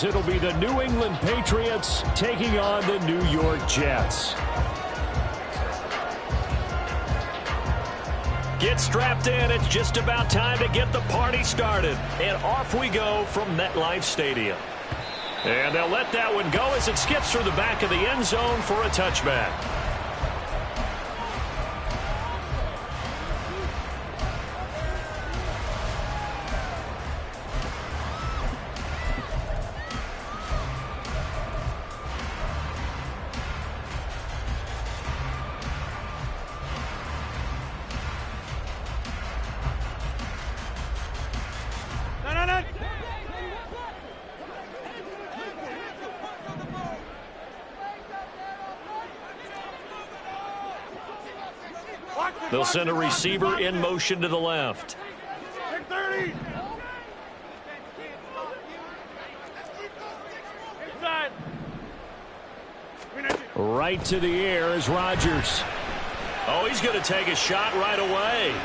It'll be the New England Patriots taking on the New York Jets. Get strapped in. It's just about time to get the party started. And off we go from MetLife Stadium. And they'll let that one go as it skips through the back of the end zone for a touchback. They'll send a receiver in motion to the left. Right to the air is Rodgers. Oh, he's going to take a shot right away.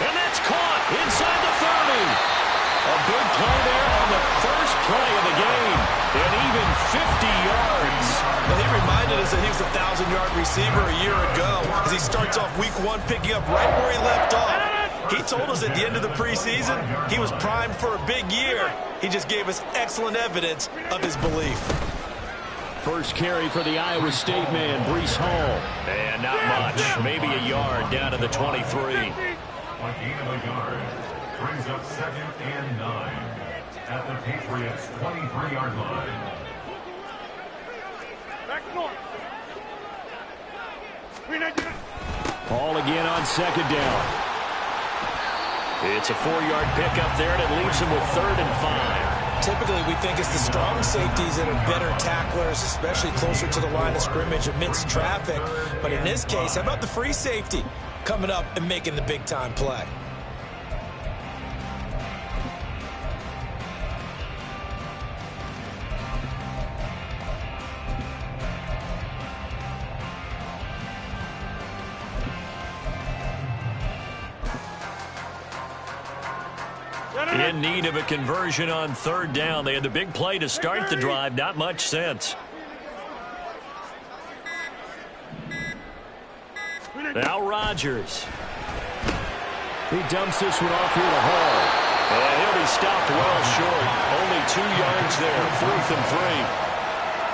And that's caught inside the 30. A big play there on the first play of the game. And even 50 yards. Well, he reminded us that he was a 1,000-yard receiver a year ago as he starts off week one picking up right where he left off. He told us at the end of the preseason he was primed for a big year. He just gave us excellent evidence of his belief. First carry for the Iowa State man, Breece Hall. And not much. Maybe a yard down to the 23. A gain of a yard brings up 2nd and 9 at the Patriots' 23-yard line. Ball again on 2nd down. It's a 4-yard pickup there, and it leaves him with 3rd and 5. Typically, we think it's the strong safeties that are better tacklers, especially closer to the line of scrimmage amidst traffic. But in this case, how about the free safety coming up and making the big-time play? In need of a conversion on 3rd down. They had the big play to start the drive. Not much sense. Now Rodgers. He dumps this one off here to Hall. And he'll be stopped well short. Only 2 yards there. 4th and 3.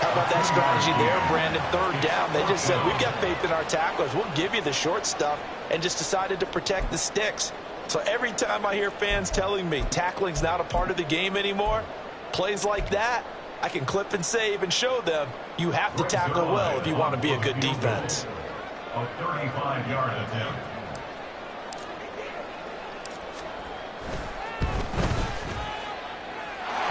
How about that strategy there, Brandon? 3rd down. They just said, we've got faith in our tacklers. We'll give you the short stuff, and just decided to protect the sticks. So every time I hear fans telling me tackling's not a part of the game anymore, plays like that, I can clip and save and show them you have to tackle well if you want to be a good defense. A 35-yard attempt.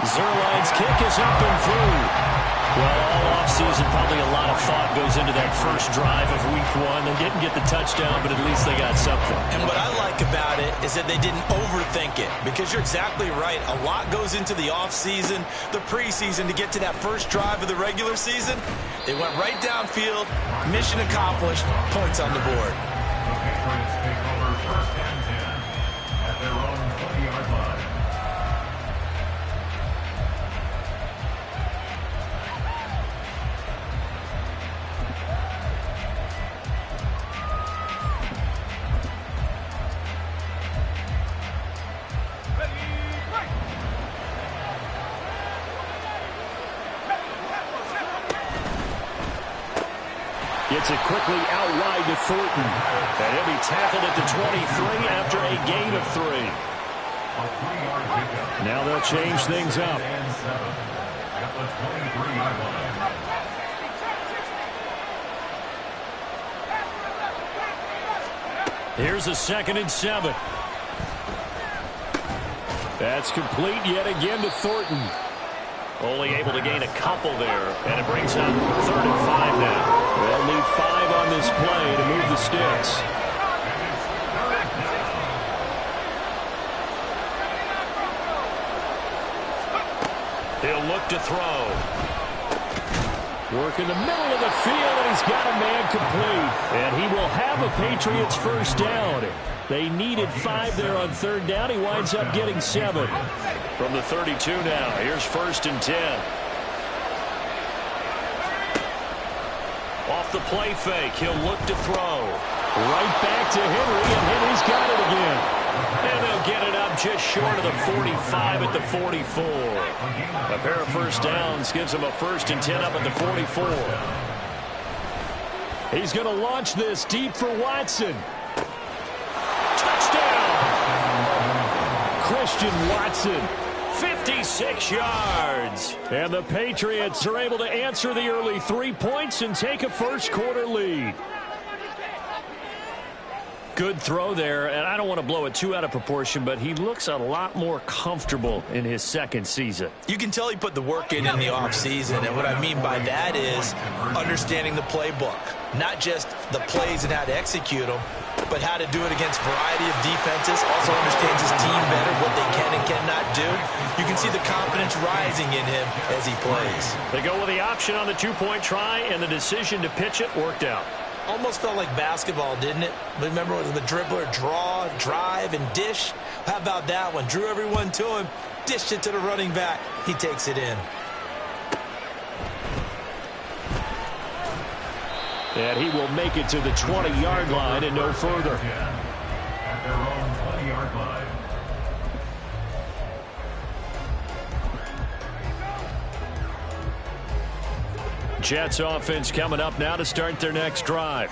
Zuerlein's kick is up and through. Well, all offseason, probably a lot of thought goes into that first drive of week 1. They didn't get the touchdown, but at least they got something. And what I like about it is that they didn't overthink it, because you're exactly right. A lot goes into the offseason, the preseason to get to that first drive of the regular season. They went right downfield, mission accomplished, points on the board. The Patriots take over 1st and 10 at their own 20-yard line. Gets it quickly out wide to Thornton. And he'll be tackled at the 23 after a gain of 3. A 3-yard pickup. Now they'll change things up. And 7 at the 23-yard line. Here's a 2nd and 7. That's complete yet again to Thornton. Only able to gain a couple there, and it brings up 3rd and 5 now. They'll need 5 on this play to move the sticks. He'll look to throw. Work in the middle of the field, and he's got a man complete. And he will have a Patriots first down. They needed 5 there on 3rd down. He winds up getting 7. From the 32 now, here's 1st and 10. Off the play fake, he'll look to throw. Right back to Henry, and Henry's got it again. And they'll get it up just short of the 45 at the 44. A pair of first downs gives them a 1st and 10 up at the 44. He's going to launch this deep for Watson. Touchdown! Christian Watson. 56 yards. And the Patriots are able to answer the early 3 points and take a first-quarter lead. Good throw there, and I don't want to blow it too out of proportion, but he looks a lot more comfortable in his second season. You can tell he put the work in the offseason, and what I mean by that is understanding the playbook. Not just the plays and how to execute them, but how to do it against a variety of defenses. Also understands his team better, what they can and cannot do. You can see the confidence rising in him as he plays. They go with the option on the two-point try, and the decision to pitch it worked out. Almost felt like basketball, didn't it? Remember when the dribbler draw, drive, and dish? How about that one? Drew everyone to him, dished it to the running back. He takes it in. And he will make it to the 20-yard line and no further. At their own 20-yard line. Jets offense coming up now to start their next drive.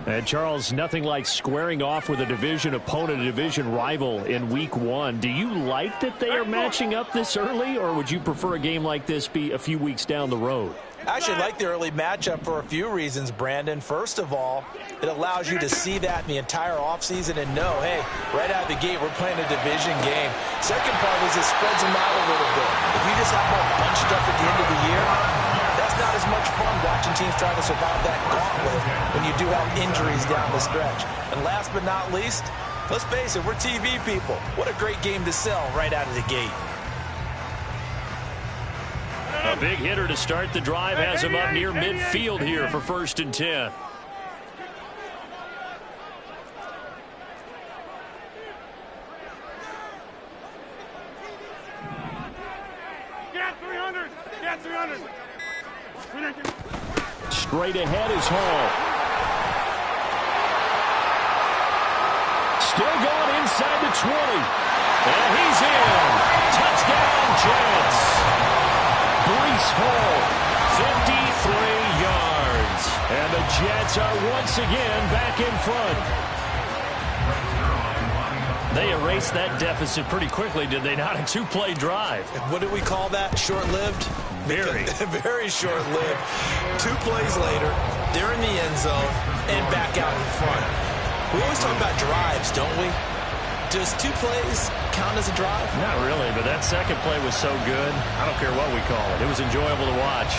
And Charles, nothing like squaring off with a division opponent, a division rival in week 1. Do you like that they are matching up this early, or would you prefer a game like this be a few weeks down the road? I actually like the early matchup for a few reasons, Brandon. First of all, it allows you to see that in the entire offseason and know, hey, right out of the gate, we're playing a division game. Second part is it spreads them out a little bit. If you just have more bunched up at the end of the year, that's not as much fun watching teams try to survive that gauntlet when you do have injuries down the stretch. And last but not least, let's face it, we're TV people. What a great game to sell right out of the gate. A big hitter to start the drive has him up near midfield here for 1st and 10. Get 300! Get 300! Straight ahead is Hall. Still going inside the 20. And he's in. Touchdown, Jets. Breece Hall, 53 yards. And the Jets are once again back in front. They erased that deficit pretty quickly, did they not? A 2-play drive. What did we call that? Short-lived? Very. Very short-lived. 2 plays later, they're in the end zone and back out in front. We always talk about drives, don't we? Does 2 plays count as a drive? Not really, but that second play was so good. I don't care what we call it. It was enjoyable to watch.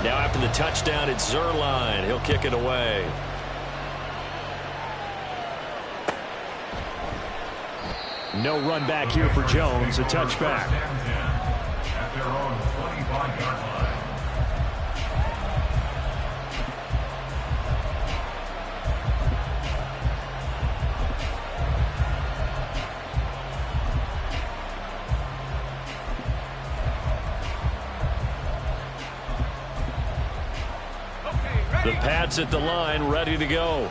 Now after the touchdown, it's Zuerlein. He'll kick it away. No run back here for Jones. A touchback. At their own 25-yard line. The Pats at the line, ready to go.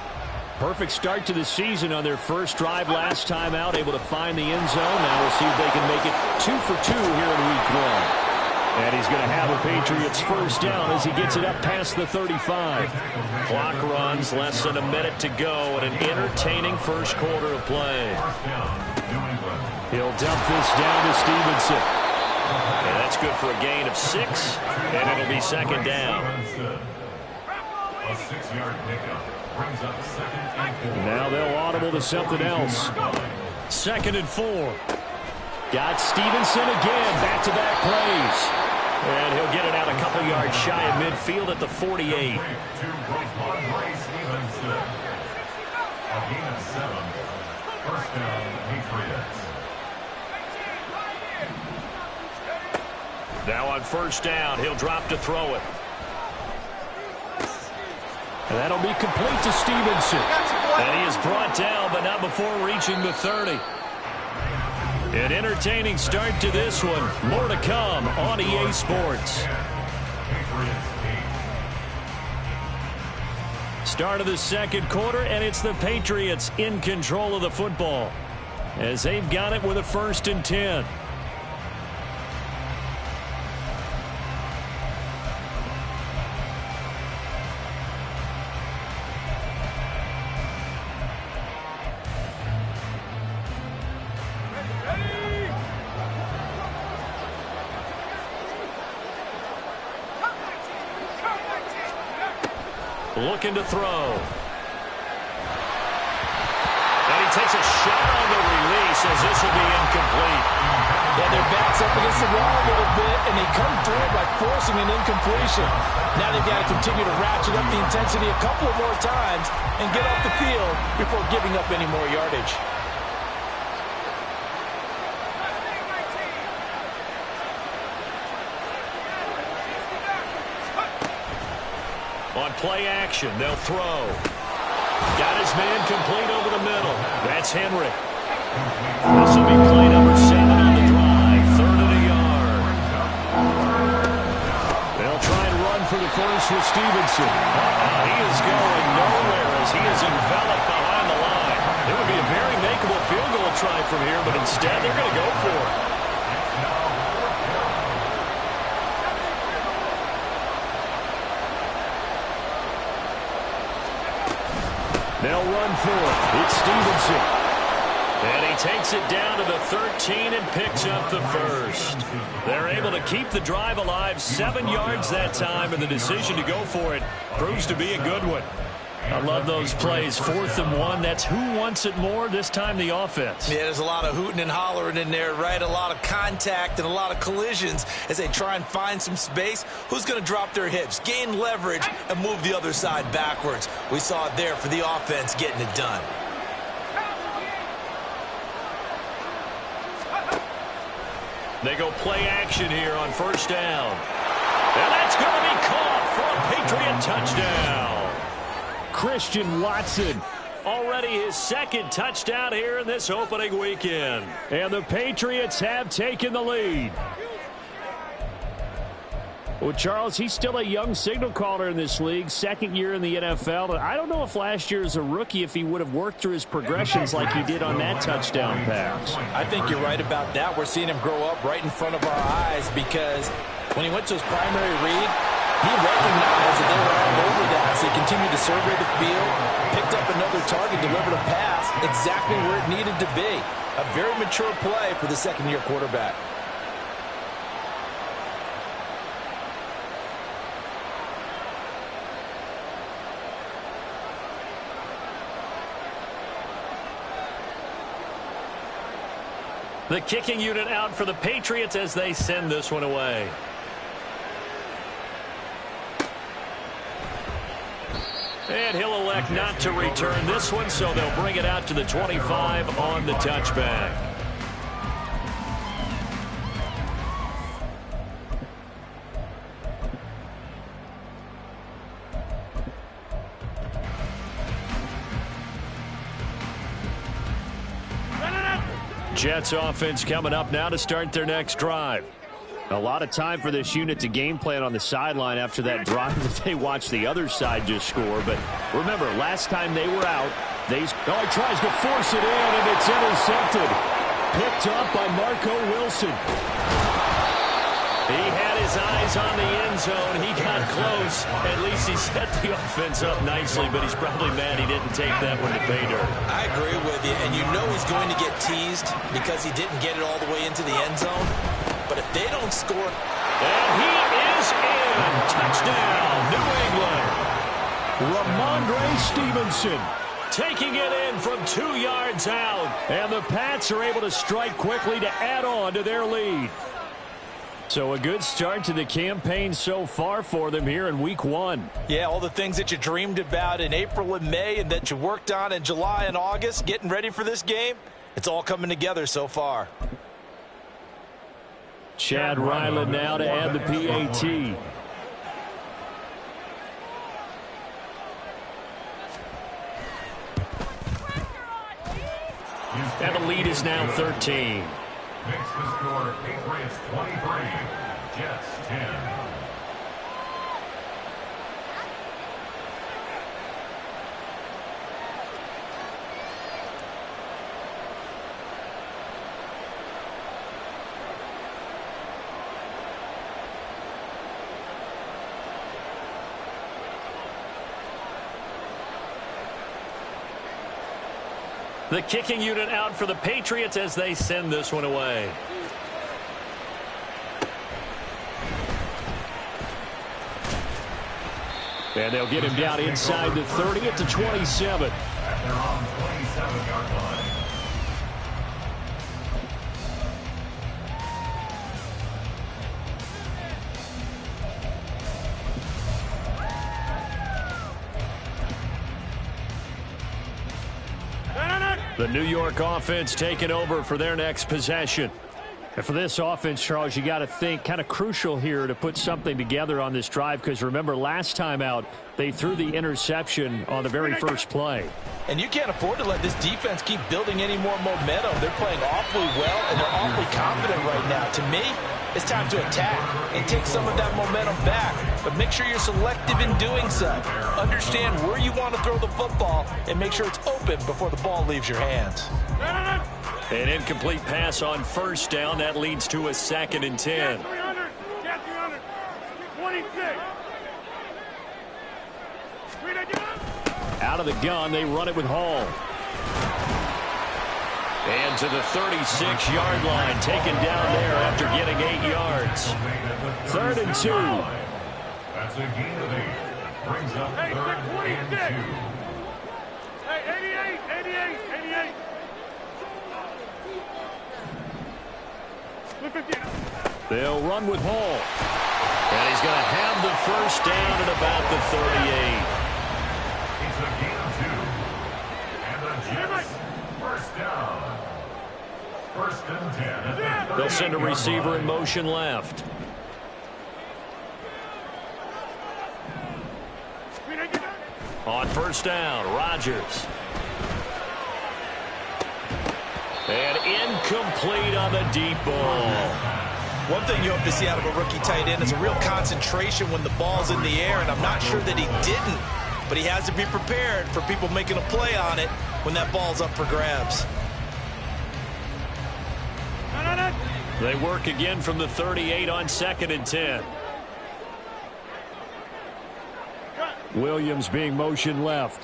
Perfect start to the season on their first drive last time out, able to find the end zone. Now we'll see if they can make it 2 for 2 here in week 1. And he's going to have the Patriots first down as he gets it up past the 35. Clock runs, less than a minute to go, and an entertaining first quarter of play. He'll dump this down to Stevenson. And that's good for a gain of 6, and it'll be second down. A 6-yard pickup brings up 2nd and 4. Now they'll audible to something else. 2nd and 4. Got Stevenson again. Back-to-back plays. And he'll get it out a couple yards shy of midfield at the 48. To Ramondre Stevenson. A gain of 7. First down, Patriots. Now on first down, he'll drop to throw it. And that'll be complete to Stevenson. And he is brought down, but not before reaching the 30. An entertaining start to this one. More to come on EA Sports. Start of the second quarter, and it's the Patriots in control of the football as they've got it with a 1st and 10. Looking to throw. And he takes a shot on the release as this will be incomplete. Yeah, their back's up against the wall a little bit, and they come through by forcing an incompletion. Now they've got to continue to ratchet up the intensity a couple of more times and get off the field before giving up any more yardage. On play action, they'll throw. Got his man complete over the middle. That's Henry. This will be play number 7 on the drive. 3rd and a yard. They'll try and run for the first with Stevenson. He is going nowhere as he is enveloped behind the line. It would be a very makeable field goal try from here, but instead they're going to go for it. They'll run for it. It's Stevenson. And he takes it down to the 13 and picks up the first. They're able to keep the drive alive. 7 yards that time, and the decision to go for it proves to be a good one. I love those plays. 4th and 1. That's who wants it more, this time the offense. Yeah, there's a lot of hooting and hollering in there, right? A lot of contact and a lot of collisions as they try and find some space. Who's going to drop their hips, gain leverage, and move the other side backwards? We saw it there for the offense getting it done. They go play action here on first down. And that's going to be caught for a Patriot touchdown. Christian Watson, already his 2nd touchdown here in this opening weekend. And the Patriots have taken the lead. Well, Charles, he's still a young signal caller in this league, 2nd year in the NFL. But I don't know if last year as a rookie, if he would have worked through his progressions like he did on that touchdown pass. I think you're right about that. We're seeing him grow up right in front of our eyes because when he went to his primary read, he recognized that they were all over that, so he continued to survey the field, picked up another target, delivered a pass exactly where it needed to be. A very mature play for the 2nd-year quarterback. The kicking unit out for the Patriots as they send this one away. And he'll elect not to return this one, so they'll bring it out to the 25 on the touchback. Jets offense coming up now to start their next drive. A lot of time for this unit to game plan on the sideline after that drive that they watched the other side just score. But remember, last time they were out, he tries to force it in, and it's intercepted. Picked up by Marco Wilson. He had his eyes on the end zone. He got close. At least he set the offense up nicely, but he's probably mad he didn't take that one to pay dirt. I agree with you, and you know he's going to get teased because he didn't get it all the way into the end zone. But if they don't score... And he is in. Touchdown, New England. Ramondre Stevenson taking it in from 2 yards out. And the Pats are able to strike quickly to add on to their lead. So a good start to the campaign so far for them here in week 1. Yeah, all the things that you dreamed about in April and May and that you worked on in July and August, getting ready for this game, it's all coming together so far. Chad Ryland now to add the PAT. And the lead is now 13. Makes the score Patriots 23, Jets 10. The kicking unit out for the Patriots as they send this one away. And they'll get him down inside the 30 at the 27. At their own 27-yard line. The New York offense taking over for their next possession. And for this offense, Charles, you got to think kind of crucial here to put something together on this drive, because remember last time out they threw the interception on the very first play. And you can't afford to let this defense keep building any more momentum. They're playing awfully well, and they're awfully confident right now. To me, it's time to attack and take some of that momentum back. But make sure you're selective in doing so. Understand where you want to throw the football and make sure it's open before the ball leaves your hands. An incomplete pass on first down. That leads to a 2nd and 10. Get 300. Get 300. 26. Out of the gun, they run it with Hall. And to the 36-yard line, taken down there after getting 8 yards. 3rd and 2. That's a gain of 8. Brings up 3rd and 2. Hey, 88. They'll run with Hall. And he's going to have the first down at about the 38. It's a gain of 2. And the Jets, first down. 1st and 10. At the They'll send a 38-yard receiver line. in motion left. On first down, Rodgers. And incomplete on the deep ball. One thing you hope to see out of a rookie tight end is a real concentration when the ball's in the air, and I'm not sure that he didn't, but he has to be prepared for people making a play on it when that ball's up for grabs. They work again from the 38 on 2nd and 10. Williams being motion left.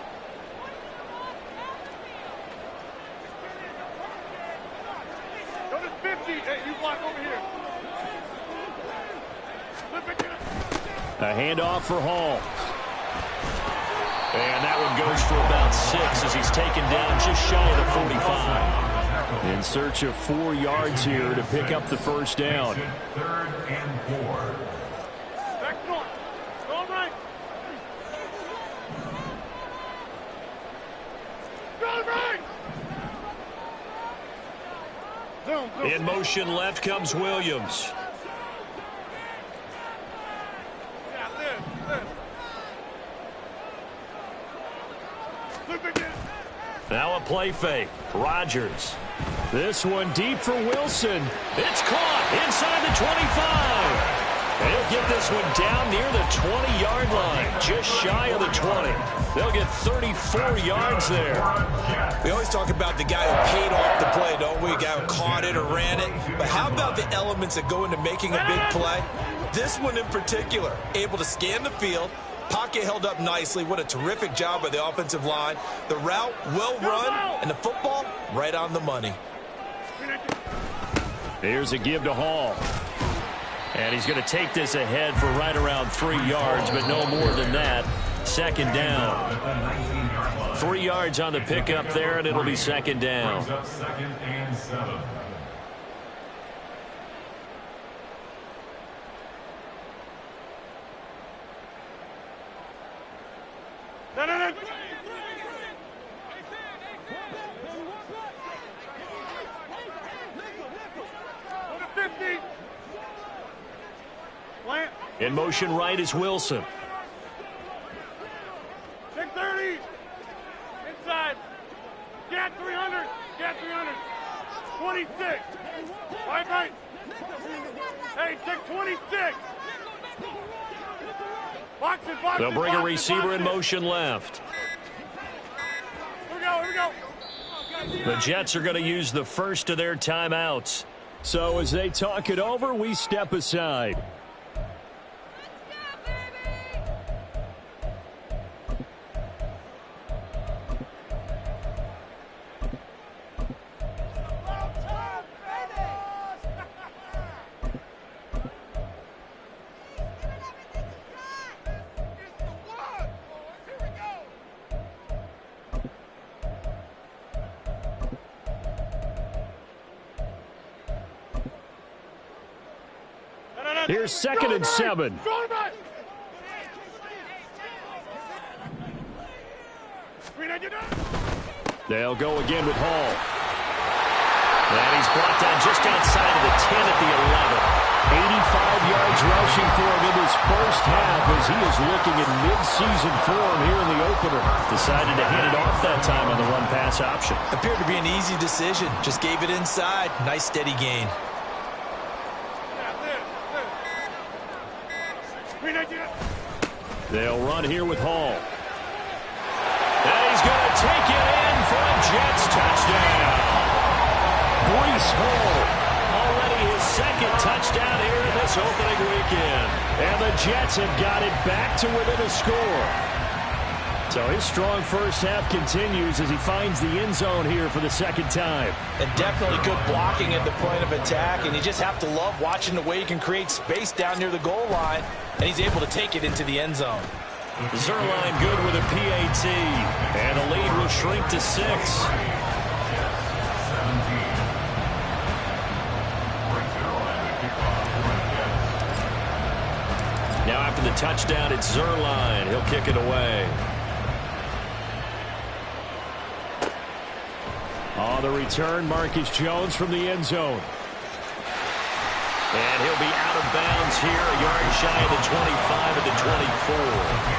Go to 50. Hey, you block over here. A handoff for Hall. And that one goes for about 6 as he's taken down just shy of the 45. In search of 4 yards here to pick up the first down. 3rd and 4. Back north. Go right. Go right. Zoom. In motion left comes Williams. Yeah, live. Flip it in. Now a play fake. Rodgers. This one deep for Wilson. It's caught inside the 25. And he'll get this one down near the 20-yard line, just shy of the 20. They'll get 34 yards there. We always talk about the guy who paid off the play, don't we? A guy who caught it or ran it. But how about the elements that go into making a big play? This one in particular, able to scan the field, pocket held up nicely. What a terrific job by the offensive line. The route well run, and the football right on the money. Here's a give to Hall. And he's going to take this ahead for right around 3 yards, but no more than that. 2nd down. 3 yards on the pickup there, and it'll be 2nd down. Brings up 2nd and 7. No. Go to 50. In motion right is Wilson. Check 30. Inside. Get 300. Get 300. 26. Right. Hey, check 26. Box it. They'll bring a receiver in motion left. Here we go. The Jets are going to use the first of their timeouts. So as they talk it over, we step aside. Here's 2nd and 7. They'll go again with Hall. And he's brought down just outside of the 10 at the 11. 85 yards rushing for him in his first half as he is looking in mid-season form here in the opener. Decided to hand it off that time on the run-pass option. Appeared to be an easy decision. Just gave it inside. Nice steady gain. They'll run here with Hall. And he's going to take it in for a Jets touchdown. Breece Hall, already his 2nd touchdown here in this opening weekend. And the Jets have got it back to within a score. So his strong first half continues as he finds the end zone here for the 2nd time. And definitely good blocking at the point of attack, and you just have to love watching the way he can create space down near the goal line, and he's able to take it into the end zone. Zuerlein good with a PAT, and the lead will shrink to 6. Now after the touchdown, it's Zuerlein. He'll kick it away. On the return, Marcus Jones from the end zone. And he'll be out of bounds here, a yard shy of the 25 at the 24.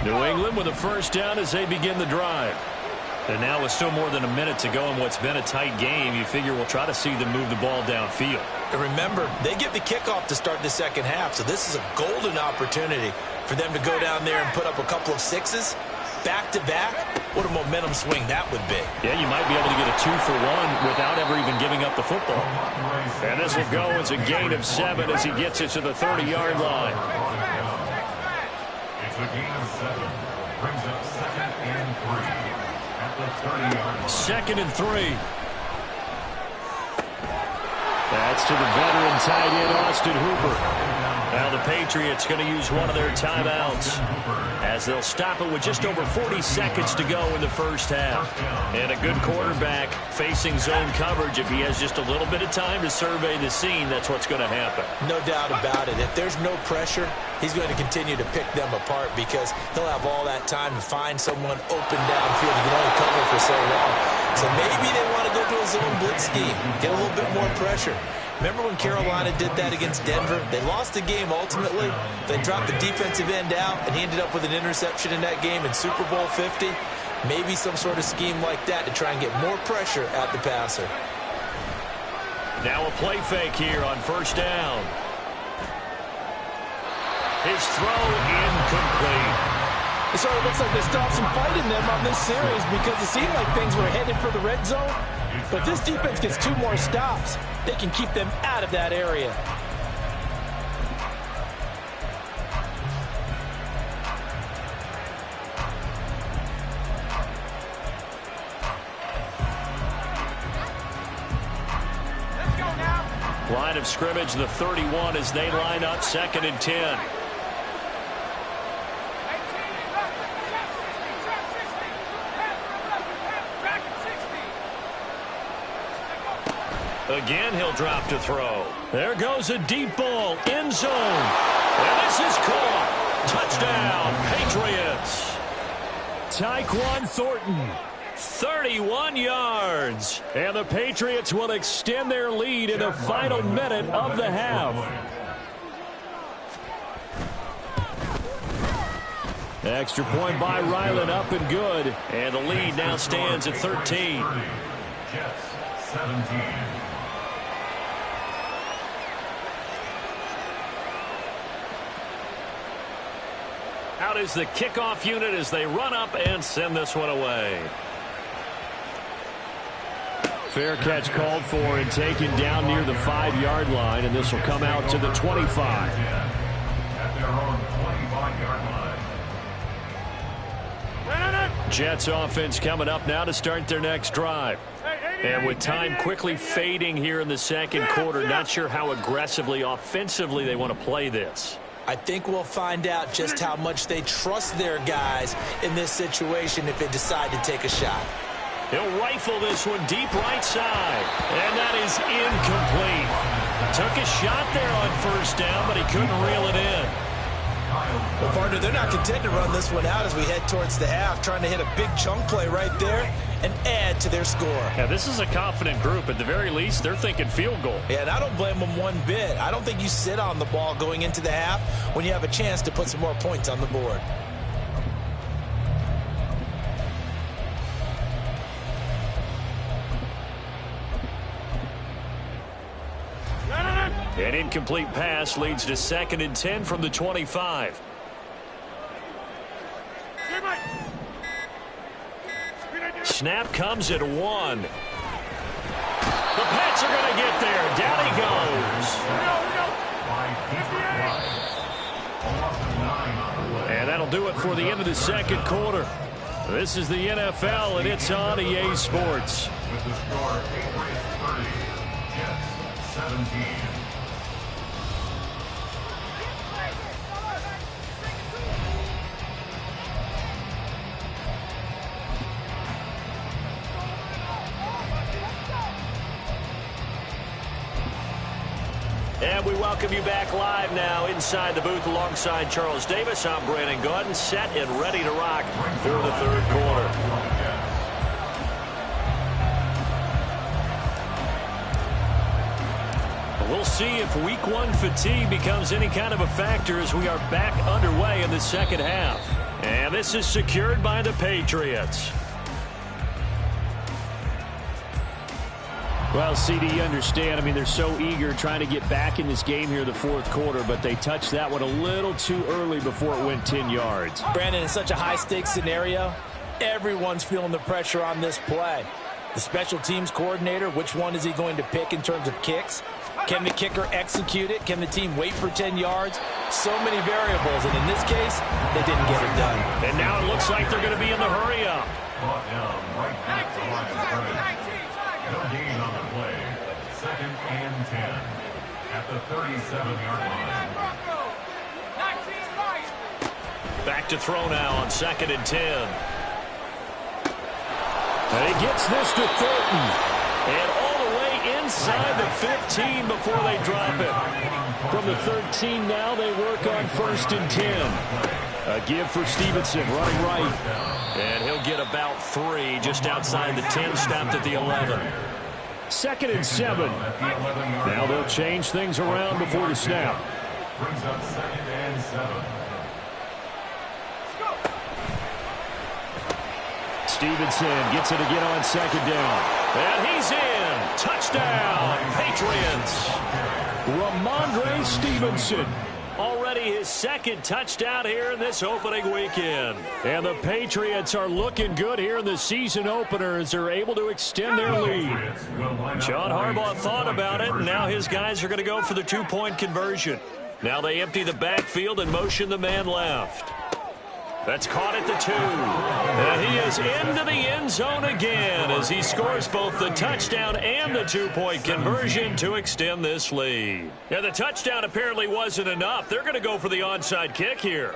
New England with a first down as they begin the drive. And now with still more than a minute to go in what's been a tight game, you figure we'll try to see them move the ball downfield. And remember, they get the kickoff to start the 2nd half, so this is a golden opportunity for them to go down there and put up a couple of 6s. Back-to-back, what a momentum swing that would be. Yeah, you might be able to get a 2-for-1 without ever even giving up the football. And this will go as a gain of 7 as he gets it to the 30-yard line. It's a gain of 7. Brings up 2nd and 3 at the 30-yard line. 2nd and 3. That's to the veteran tight end, Austin Hooper. Now the Patriots going to use one of their timeouts as they'll stop it with just over 40 seconds to go in the first half. And a good quarterback facing zone coverage. If he has just a little bit of time to survey the scene, that's what's going to happen. No doubt about it. If there's no pressure, he's going to continue to pick them apart because he'll have all that time to find someone open downfield. He can only cover for so long. So maybe they want to go to a zone blitz scheme, get a little bit more pressure. Remember when Carolina did that against Denver? They lost the game ultimately. They dropped the defensive end out, and he ended up with an interception in that game in Super Bowl 50. Maybe some sort of scheme like that to try and get more pressure at the passer. Now a play fake here on first down. His throw incomplete. It sort of looks like they stopped some fight in them on this series because it seemed like things were headed for the red zone. But this defense gets 2 more stops. They can keep them out of that area. Let's go now. Line of scrimmage, the 31 as they line up 2nd and 10. Again, he'll drop to throw. There goes a deep ball, end zone. And this is caught. Touchdown, Patriots. Tyquan Thornton, 31 yards. And the Patriots will extend their lead in the final minute of the half. Extra point by Ryland, up and good. And the lead now stands at 13. Jets 17. Out is the kickoff unit as they run up and send this one away. Fair catch called for and taken down near the 5-yard line, and this will come out to the 25. At their own 25-yard line. Jets offense coming up now to start their next drive. And with time quickly fading here in the second quarter, not sure how aggressively, offensively they want to play this. I think we'll find out just how much they trust their guys in this situation if they decide to take a shot. He'll rifle this one deep right side. And that is incomplete. Took a shot there on first down, but he couldn't reel it in. Well, partner, they're not content to run this one out as we head towards the half, trying to hit a big chunk play right there and add to their score. Yeah, this is a confident group. At the very least, they're thinking field goal. Yeah, and I don't blame them one bit. I don't think you sit on the ball going into the half when you have a chance to put some more points on the board. An incomplete pass leads to 2nd and 10 from the 25. Snap comes at 1. The Pats are going to get there. Down he goes. And that'll do it for the end of the second quarter. This is the NFL, and it's on EA Sports. With the score Patriots 30, Jets 17. And we welcome you back live now inside the booth alongside Charles Davis. I'm Brandon Gaudin, set and ready to rock for the third quarter. We'll see if week 1 fatigue becomes any kind of a factor as we are back underway in the second half. And this is secured by the Patriots. Well, CD, you understand. I mean, they're so eager trying to get back in this game here in the fourth quarter, but they touched that one a little too early before it went 10 yards. Brandon, in such a high-stakes scenario, everyone's feeling the pressure on this play. The special teams coordinator, which one is he going to pick in terms of kicks? Can the kicker execute it? Can the team wait for 10 yards? So many variables, and in this case, they didn't get it done. And now it looks like they're going to be in the hurry-up. Brought down right back to the line of scrimmage. No gain on the play. 2nd and 10 at the 37-yard line. Back to throw now on 2nd and 10. And he gets this to Thornton. And all the way inside the 15 before they drop it. From the 13 now, they work on 1st and 10. A give for Stevenson, running right. And he'll get about 3 just outside the 10, stopped at the 11. 2nd and 7. Now they'll change things around before the snap. Brings up 2nd and 7. Stevenson gets it again on 2nd down. And he's in. Touchdown, Patriots. Ramondre Stevenson. Already his 2nd touchdown here in this opening weekend. And the Patriots are looking good here in the season opener as they're able to extend their lead. John Harbaugh thought about it, and now his guys are going to go for the 2-point conversion. Now they empty the backfield and motion the man left. That's caught at the 2. And he is into the end zone again as he scores both the touchdown and the 2-point conversion to extend this lead. Yeah, the touchdown apparently wasn't enough. They're going to go for the onside kick here.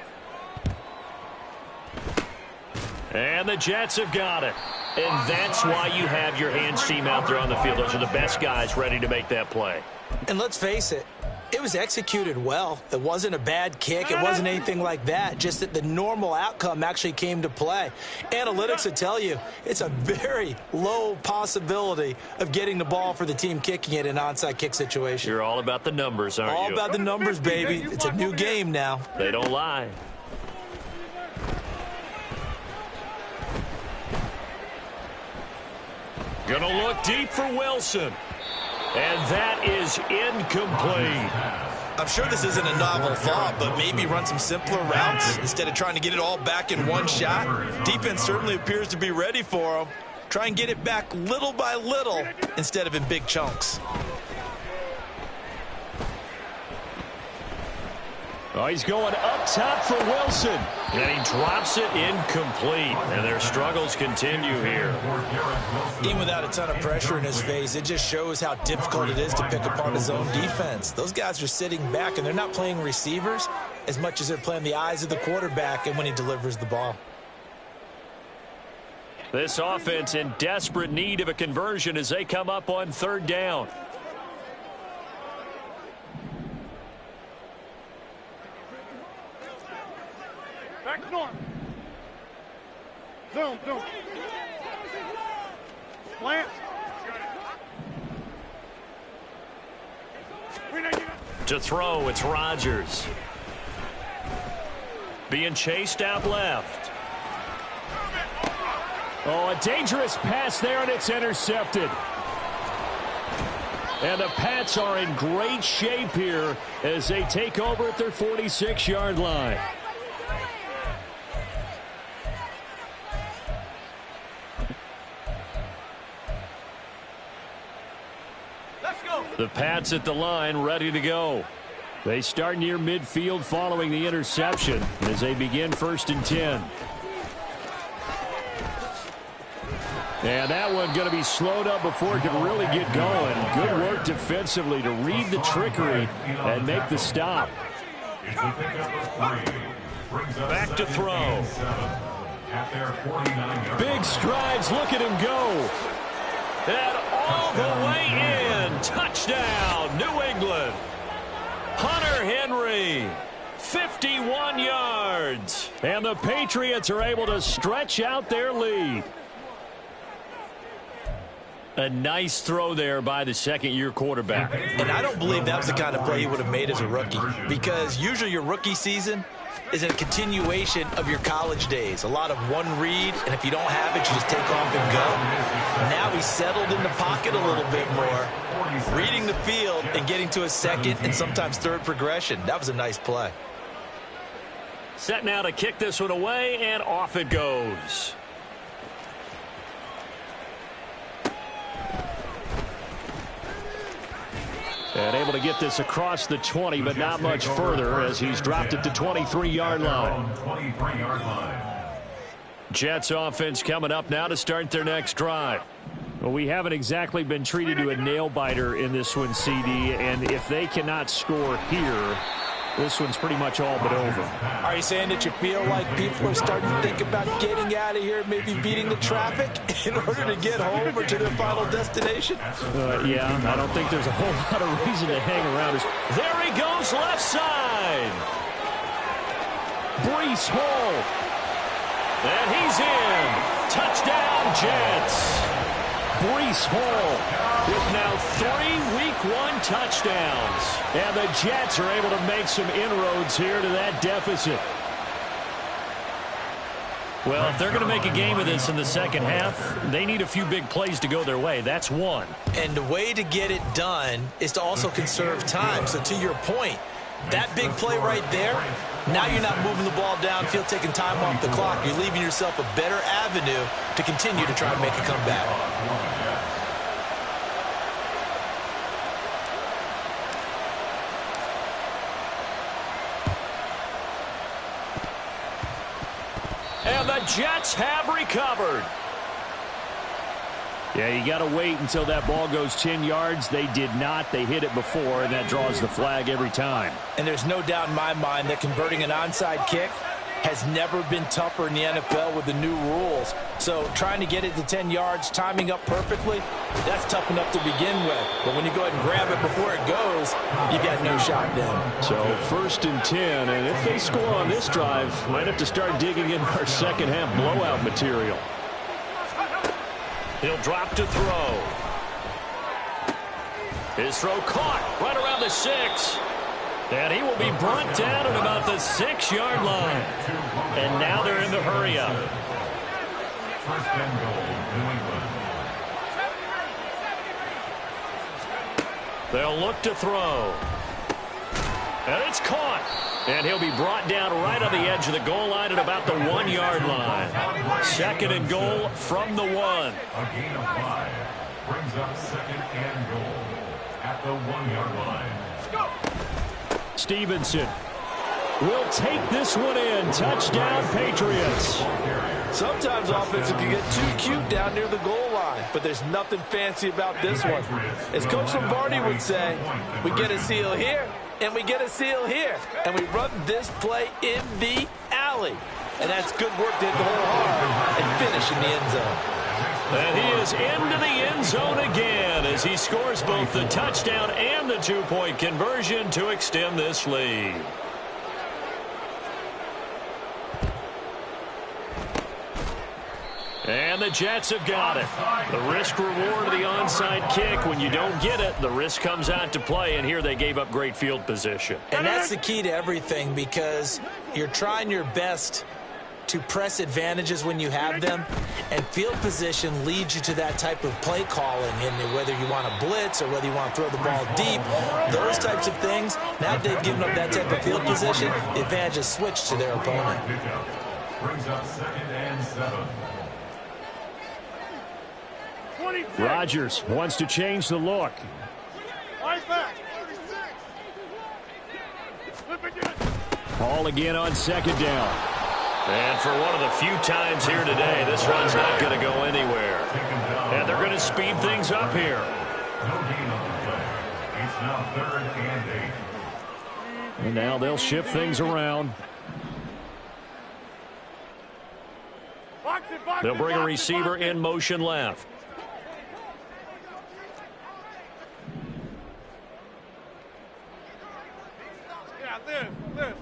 And the Jets have got it. And that's why you have your hands team out there on the field. Those are the best guys ready to make that play. And let's face it, it was executed well. It wasn't a bad kick. It wasn't anything like that. Just that the normal outcome actually came to play. Analytics would tell you it's a very low possibility of getting the ball for the team kicking it in an onside kick situation. You're all about the numbers, aren't you? All about the numbers, baby. It's a new game now. They don't lie. Gonna look deep for Wilson. And that is incomplete. I'm sure this isn't a novel thought, but maybe run some simpler routes instead of trying to get it all back in one shot. Defense certainly appears to be ready for him. Try and get it back little by little instead of in big chunks. Oh, he's going up top for Wilson. And he drops it incomplete. And their struggles continue here. Even without a ton of pressure in his face, it just shows how difficult it is to pick apart his own defense. Those guys are sitting back, and they're not playing receivers as much as they're playing the eyes of the quarterback and when he delivers the ball. This offense in desperate need of a conversion as they come up on third down. Back north. Zoom. Slant. To throw, it's Rodgers. Being chased out left. Oh, a dangerous pass there, and it's intercepted. And the Pats are in great shape here as they take over at their 46-yard line. The Pats at the line, ready to go. They start near midfield following the interception as they begin 1st and 10. And that one going to be slowed up before it can really get going. Good work defensively to read the trickery and make the stop. Back to throw. Big strides. Look at him go. And all the way in. Touchdown, New England. Hunter Henry, 51 yards. And the Patriots are able to stretch out their lead. A nice throw there by the second-year quarterback. And I don't believe that was the kind of play he would have made as a rookie, because usually your rookie season is a continuation of your college days. A lot of one read, and if you don't have it, you just take off and go. Now he's settled in the pocket a little bit more, reading the field and getting to a second and sometimes third progression. That was a nice play. Set now to kick this one away, and off it goes. And able to get this across the 20, but not much further as he's dropped it to 23-yard line. Jets offense coming up now to start their next drive. Well, we haven't exactly been treated to a nail-biter in this one, CD, and if they cannot score here, this one's pretty much all but over. Are you saying that you feel like people are starting to think about getting out of here, maybe beating the traffic in order to get home or to their final destination? Yeah, I don't think there's a whole lot of reason to hang around. There he goes, left side. Breece Hall. And he's in. Touchdown, Jets. Breece Hall with now 3 Week 1 touchdowns. And the Jets are able to make some inroads here to that deficit. Well, if they're going to make a game of this in the second half, they need a few big plays to go their way. That's one. And the way to get it done is to also conserve time. So to your point, that big play right there, now you're not moving the ball downfield, taking time off the clock. You're leaving yourself a better avenue to continue to try and make a comeback. And the Jets have recovered. Yeah, you got to wait until that ball goes 10 yards. They did not. They hit it before, and that draws the flag every time. And there's no doubt in my mind that converting an onside kick has never been tougher in the NFL with the new rules. So trying to get it to 10 yards, timing up perfectly, that's tough enough to begin with. But when you go ahead and grab it before it goes, you got no shot then. So 1st and 10, and if they score on this drive, might have to start digging in our second half blowout material. He'll drop to throw. His throw caught right around the 6. And he will be brought down at about the 6-yard line. And now they're in the hurry-up. 1st and goal, New England. They'll look to throw. And it's caught. And he'll be brought down right on the edge of the goal line at about the 1-yard line. 2nd and goal from the 1. A gain of 5 brings up 2nd and goal at the 1-yard line. Stevenson will take this one in. Touchdown, Patriots. Sometimes offenses can get too cute down near the goal line, but there's nothing fancy about this one. As Coach Lombardi would say, we get a seal here, and we get a seal here, and we run this play in the alley. And that's good work to hit the hole hard and finish in the end zone. And he is into the end zone again as he scores both the touchdown and the 2-point conversion to extend this lead. And the Jets have got it. The risk reward of the onside kick. When you don't get it, the risk comes out to play, and here they gave up great field position. And that's the key to everything, because you're trying your best to press advantages when you have them, and field position leads you to that type of play calling, and whether you want to blitz or whether you want to throw the ball deep, those types of things. Now that they've given up that type of field position, the advantage is switched to their opponent. Brings up 2nd and 7. Rodgers wants to change the look. Right back. Flip again. Ball again on 2nd down. And for one of the few times here today, this run's not going to go anywhere. And they're going to speed things up here. No gain on the play. It's now 3rd and 8. And now they'll shift things around. They'll bring a receiver in motion left. Yeah, this.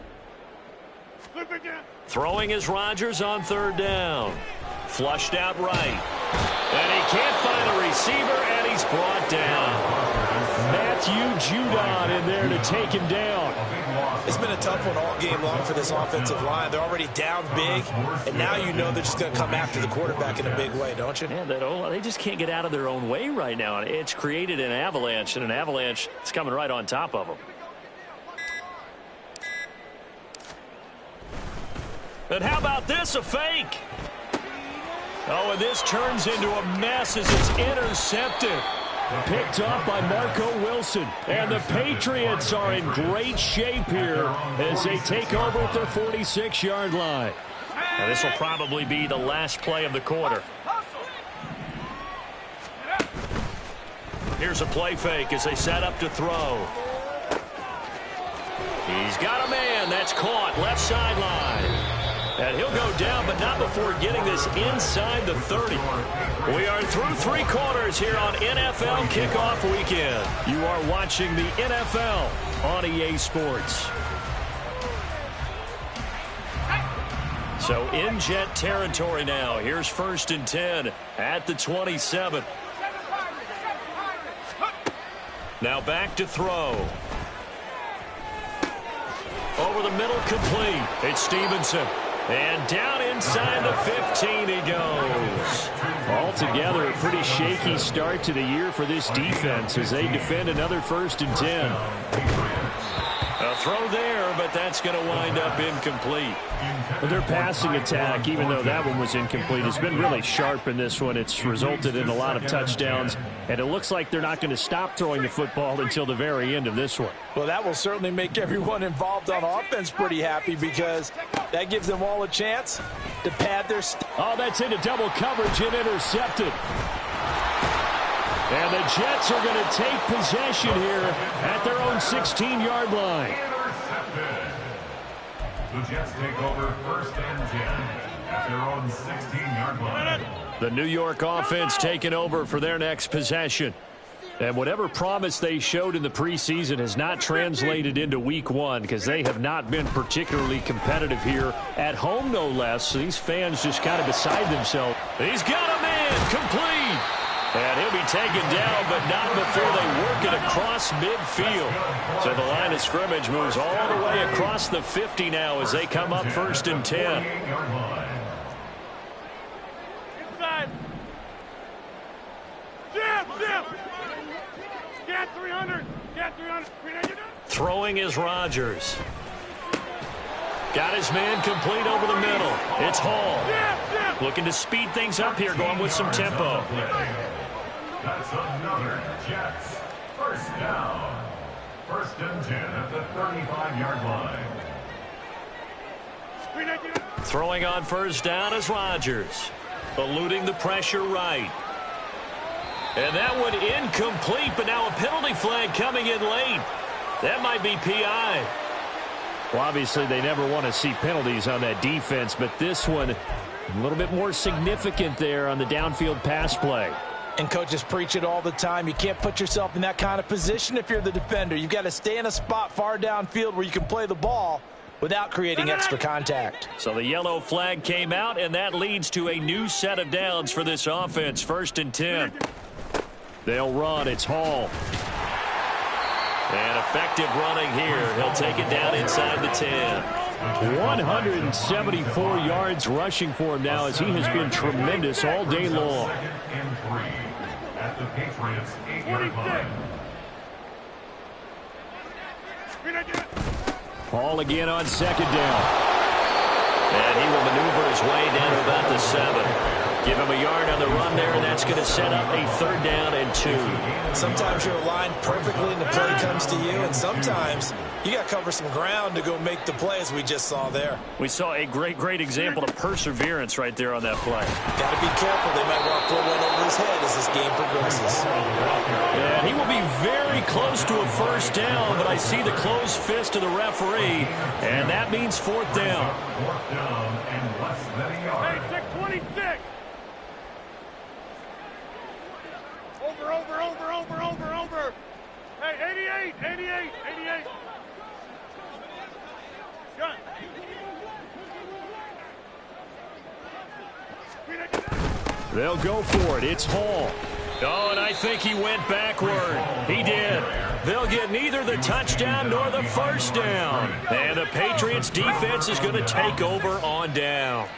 Flip again. Throwing is Rodgers on 3rd down. Flushed out right. And he can't find a receiver, and he's brought down. Matthew Judon in there to take him down. It's been a tough one all game long for this offensive line. They're already down big, and now you know they're just going to come after the quarterback in a big way, don't you? Yeah, they just can't get out of their own way right now. It's created an avalanche, and an avalanche is coming right on top of them. And how about this, a fake? Oh, and this turns into a mess as it's intercepted. Picked off by Marco Wilson. And the Patriots are in great shape here as they take over at their 46-yard line. Now, this will probably be the last play of the quarter. Here's a play fake as they set up to throw. He's got a man. That's caught. Left sideline. And he'll go down, but not before getting this inside the 30. We are through 3 quarters here on NFL Kickoff Weekend. You are watching the NFL on EA Sports. So in Jet territory now. Here's 1st and 10 at the 27. Now back to throw. Over the middle, complete. It's Stevenson. And down inside the 15 he goes. Altogether, a pretty shaky start to the year for this defense as they defend another 1st and 10. A throw there, but that's going to wind up incomplete. But their passing attack, even though that one was incomplete, has been really sharp in this one. It's resulted in a lot of touchdowns, and it looks like they're not going to stop throwing the football until the very end of this one. Well, that will certainly make everyone involved on offense pretty happy, because that gives them all a chance to pad their... Oh, that's into double coverage and intercepted. And the Jets are going to take possession here at their own 16-yard line. The Jets take over 1st and 10 at their own 16-yard line. The New York offense taking over for their next possession. And whatever promise they showed in the preseason has not translated into week one because they have not been particularly competitive here at home, no less. So these fans just kind of beside themselves. He's got a man complete. And he'll be taken down, but not before they work it across midfield. So the line of scrimmage moves all the way across the 50 now as they come up 1st and 10. Inside. Zip. Get 300. Get 300. Throwing is Rodgers. Got his man complete over the middle. It's Hall. Looking to speed things up here, going with some tempo. That's another Jets. 1st down. 1st and 10 at the 35-yard line. Throwing on 1st down is Rodgers. Eluding the pressure right. And that one incomplete, but now a penalty flag coming in late. That might be PI. Well, obviously, they never want to see penalties on that defense, but this one a little bit more significant there on the downfield pass play. And coaches preach it all the time. You can't put yourself in that kind of position if you're the defender. You've got to stay in a spot far downfield where you can play the ball without creating extra contact. So the yellow flag came out, and that leads to a new set of downs for this offense. 1st and 10. They'll run. It's Hall. And effective running here. He'll take it down inside the 10. 174 yards rushing for him now as he has been tremendous all day long. 2nd and 3 at the Patriots 8-yard line. Hall again on 2nd down. And he will maneuver his way down to about the 7. Give him a yard on the run there, and that's going to set up a 3rd down and 2. Sometimes you're aligned perfectly and the play comes to you, and sometimes you got to cover some ground to go make the play, as we just saw there. We saw a great example of perseverance right there on that play. Got to be careful. They might want to throw one over his head as this game progresses. Yeah, he will be very close to a 1st down, but I see the closed fist of the referee, and that means 4th down. 4th down and less than a yard. Hey, 626. Over. Hey, 88. Gun. They'll go for it. It's Hall. Oh, and I think he went backward. He did. They'll get neither the touchdown nor the 1st down. And the Patriots defense is going to take over on downs.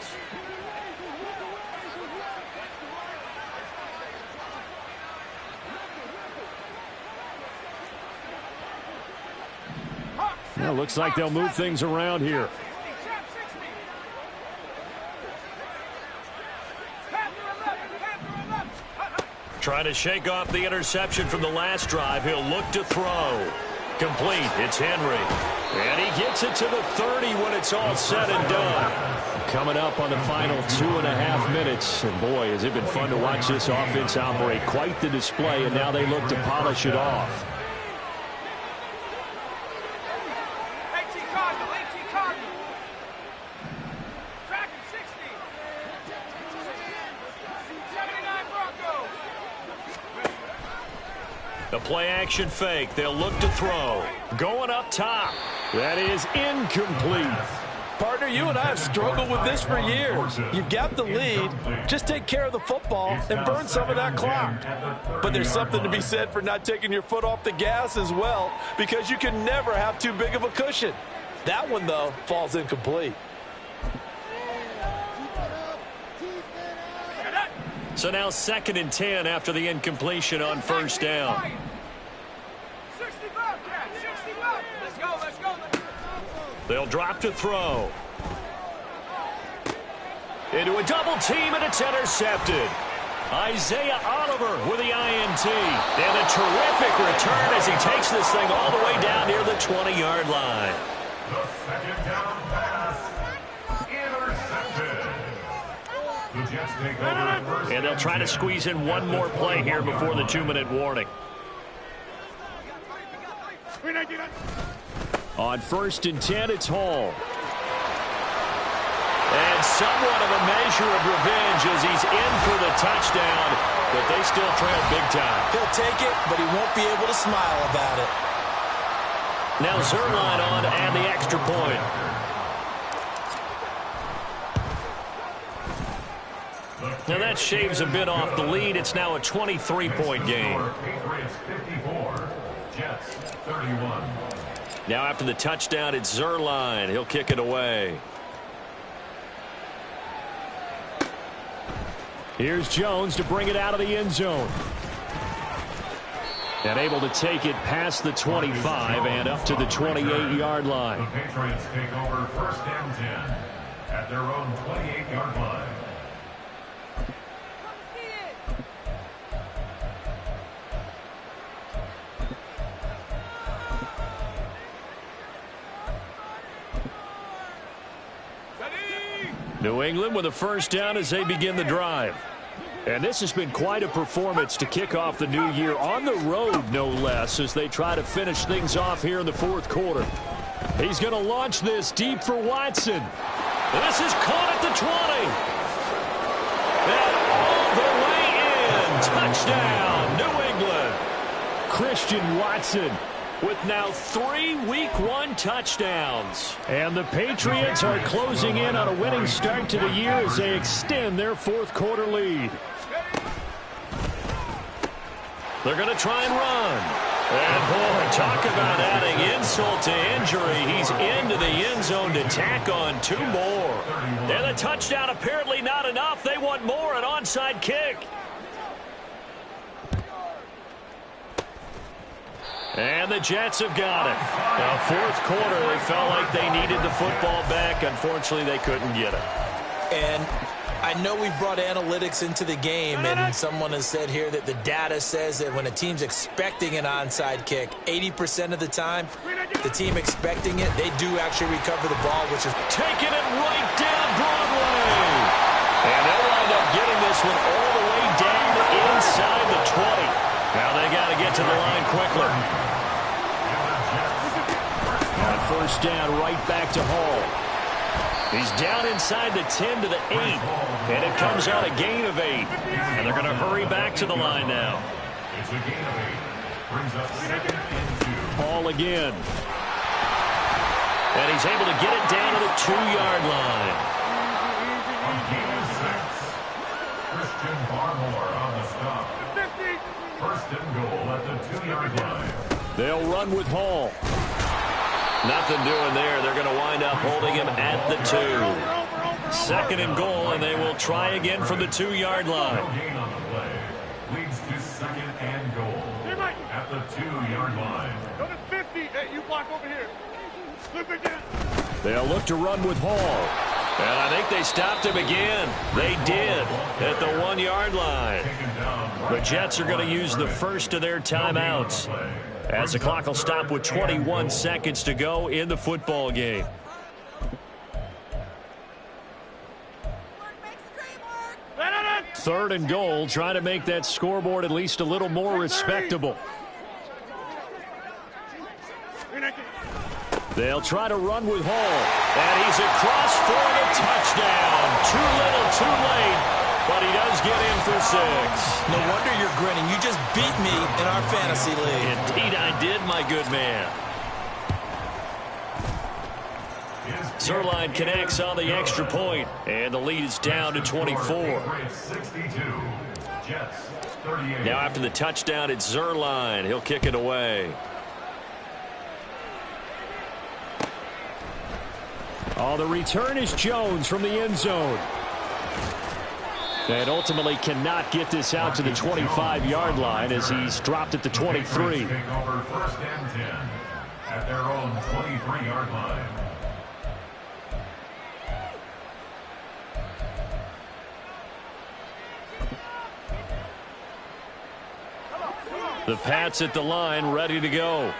Well, looks like they'll move things around here. Trying to shake off the interception from the last drive. He'll look to throw. Complete. It's Henry. And he gets it to the 30 when it's all said and done. Coming up on the final 2.5 minutes. And boy, has it been fun to watch this offense operate. Quite the display, and now they look to polish it off. The play-action fake. They'll look to throw. Going up top. That is incomplete. Partner, you and I have struggled with this for years. You've got the lead. Just take care of the football and burn some of that clock. But there's something to be said for not taking your foot off the gas as well, because you can never have too big of a cushion. That one, though, falls incomplete. So now 2nd and 10 after the incompletion on 1st down. They'll drop to throw. Into a double team, and it's intercepted. Isaiah Oliver with the INT. And a terrific return as he takes this thing all the way down near the 20-yard line. The 2nd down pass. Intercepted. The Jets take over 1st And they'll try to squeeze in one more play here before the 2-minute warning. On 1st and 10, it's Hall. somewhat of a measure of revenge as he's in for the touchdown, but they still trail big time. He'll take it, but he won't be able to smile about it. Now Zuerlein on to add the extra point. Now that shaves a bit off the lead. It's now a 23-point game. Patriots 54, Jets 31. Now after the touchdown, it's Zuerlein. He'll kick it away. Here's Jones to bring it out of the end zone. And able to take it past the 25 and up to the 28-yard line. The Patriots take over first and 10 at their own 28-yard line. New England with a first down as they begin the drive. And this has been quite a performance to kick off the new year on the road, no less, as they try to finish things off here in the fourth quarter. He's going to launch this deep for Watson. This is caught at the 20. And all the way in. Touchdown, New England. Christian Watson with now 3 Week 1 touchdowns. And the Patriots are closing in on a winning start to the year as they extend their fourth quarter lead. They're going to try and run. And boy, talk about adding insult to injury. He's into the end zone to tack on 2 more. And the touchdown apparently not enough. They want more, an onside kick. And the Jets have got it. Now, fourth quarter, they felt like they needed the football back. Unfortunately, they couldn't get it. And I know we've brought analytics into the game, and someone has said here that the data says that when a team's expecting an onside kick, 80% of the time, the team expecting it, they do actually recover the ball, which is taking it right down Broadway. And they'll wind up getting this one all the way down inside the 20. Now they got to get to the line quickly. And first down right back to Hall. He's down inside the 10 to the 8. And it comes out a gain of 8. And they're going to hurry back to the line now. It's a gain of 8. Brings up second and 2. Hall again. And he's able to get it down to the 2-yard line. On gain of 6. Christian Barmore on the stop. First and goal at the 2-yard line. They'll run with Hall. Nothing doing there. They're going to wind up holding him at the 2. Second and goal, and they will try again from the 2-yard line. No gain on the play. Leads to second and goal at the 2-yard line. Go to 50. Hey, you block over here. Look again. They'll look to run with Hall. And I think they stopped him again. They did at the 1-yard line. The Jets are going to use the first of their timeouts, as the clock will stop with 21 seconds to go in the football game. Third and goal, trying to make that scoreboard at least a little more respectable. They'll try to run with Hall. And he's across for the touchdown. Too little, too late. But he does get in for 6. No wonder you're grinning. You just beat me in our fantasy league. Indeed I did, my good man. Zuerlein connects on the extra point, and the lead is down to 24. Now after the touchdown, it's Zuerlein. He'll kick it away. Oh, the return is Jones from the end zone. And ultimately cannot get this out to the 25-yard line as he's dropped at the 23. Take over first and 10 at their own 23-yard line. The Pats at the line, ready to go.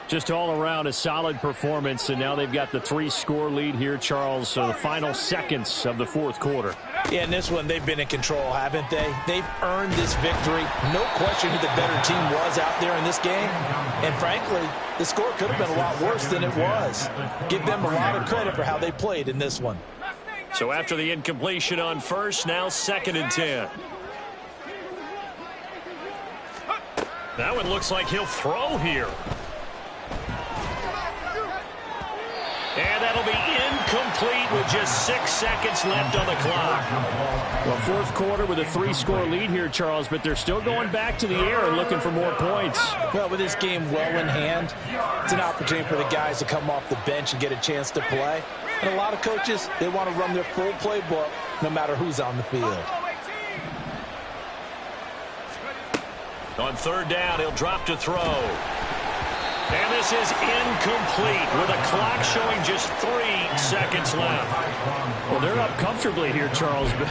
Just all around a solid performance, and now they've got the 3-score lead here, Charles. So the final seconds of the fourth quarter. Yeah, in this one, they've been in control, haven't they? They've earned this victory. No question who the better team was out there in this game. And frankly, the score could have been a lot worse than it was. Give them a lot of credit for how they played in this one. So after the incompletion on first, now 2nd and 10. That one looks like he'll throw here. And that'll be incomplete with just 6 seconds left on the clock. Well, fourth quarter with a 3-score lead here, Charles, but they're still going back to the air and looking for more points. Well, with this game well in hand, it's an opportunity for the guys to come off the bench and get a chance to play. And a lot of coaches, they want to run their full playbook no matter who's on the field. On 3rd down, he'll drop to throw. And this is incomplete with a clock showing just 3 seconds left. Well, they're up comfortably here, Charles, but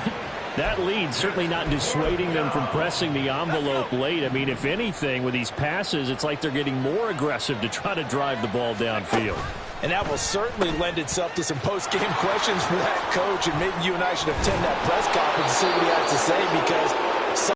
that lead certainly not dissuading them from pressing the envelope late. I mean, if anything, with these passes, it's like they're getting more aggressive to try to drive the ball downfield. And that will certainly lend itself to some post-game questions for that coach. And maybe you and I should attend that press conference and see what he has to say, because